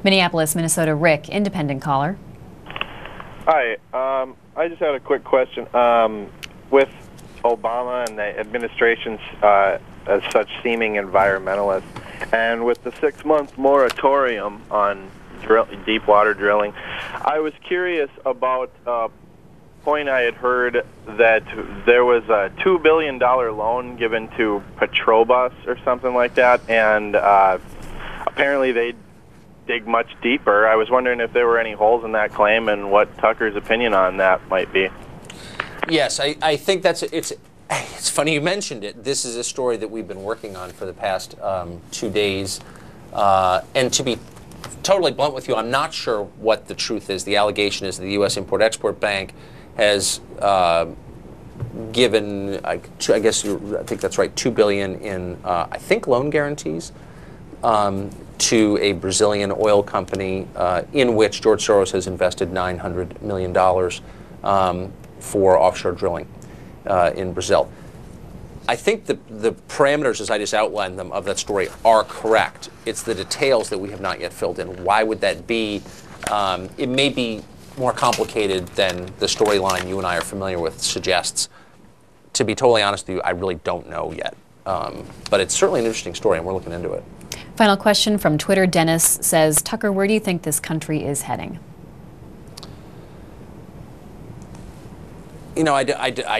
Minneapolis, Minnesota, Rick, independent caller. Hi. I just had a quick question. With Obama and the administration's as such seeming environmentalists, and with the 6-month moratorium on deep water drilling, I was curious about a point I had heard that there was a $2 billion loan given to Petrobras or something like that, and apparently they dig much deeper. I was wondering if there were any holes in that claim and what Tucker's opinion on that might be. Yes, I think it's funny you mentioned it. This is a story that we've been working on for the past 2 days. And to be totally blunt with you, I'm not sure what the truth is. The allegation is that the U.S. Import-Export Bank has given, I think that's right, $2 billion in, I think, loan guarantees to a Brazilian oil company in which George Soros has invested $900 million for offshore drilling in Brazil. I think the parameters, as I just outlined them, of that story are correct. It's the details that we have not yet filled in. Why would that be? It may be more complicated than the storyline you and I are familiar with suggests. To be totally honest with you, I really don't know yet. But it's certainly an interesting story, and we're looking into it. Final question from Twitter. Dennis says, Tucker, where do you think this country is heading? You know, I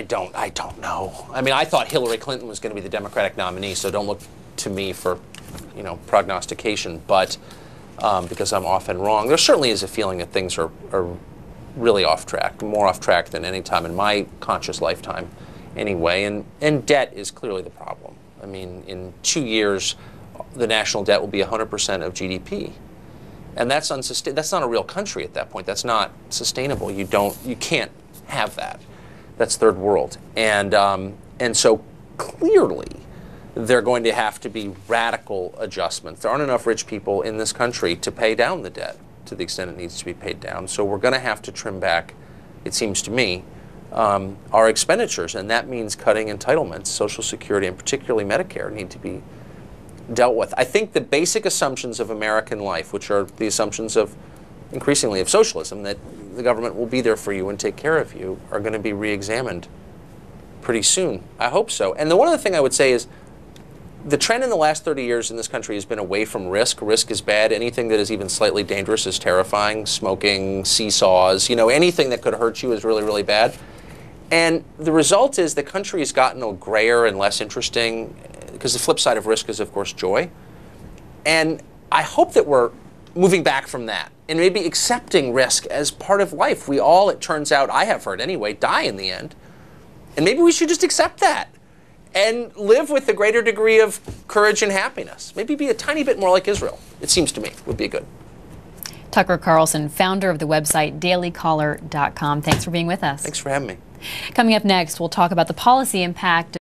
don't know. I mean, I thought Hillary Clinton was going to be the Democratic nominee, so don't look to me for, prognostication. But because I'm often wrong, there certainly is a feeling that things are really off track, more off track than any time in my conscious lifetime, anyway. And debt is clearly the problem. I mean, in 2 years, the national debt will be 100% of GDP, and that's unsustainable. That's not a real country at that point. That's not sustainable. You can't have that. That's third world. And so clearly there are going to have to be radical adjustments. There aren't enough rich people in this country to pay down the debt to the extent it needs to be paid down. So we're going to have to trim back, it seems to me, our expenditures. And that means cutting entitlements. Social Security and particularly Medicare need to be dealt with. I think the basic assumptions of American life, which are the assumptions of increasingly of socialism, that the government will be there for you and take care of you, are going to be re-examined pretty soon. I hope so. And the one other thing I would say is the trend in the last 30 years in this country has been away from risk. Risk is bad. Anything that is even slightly dangerous is terrifying. Smoking, seesaws, anything that could hurt you is really, really bad. And the result is the country has gotten a grayer and less interesting, because the flip side of risk is, of course, joy. And I hope that we're moving back from that and maybe accepting risk as part of life. We all, it turns out, I have heard anyway, die in the end. And maybe we should just accept that and live with a greater degree of courage and happiness. Maybe be a tiny bit more like Israel, it seems to me, would be good. Tucker Carlson, founder of the website dailycaller.com. Thanks for being with us. Thanks for having me. Coming up next, we'll talk about the policy impact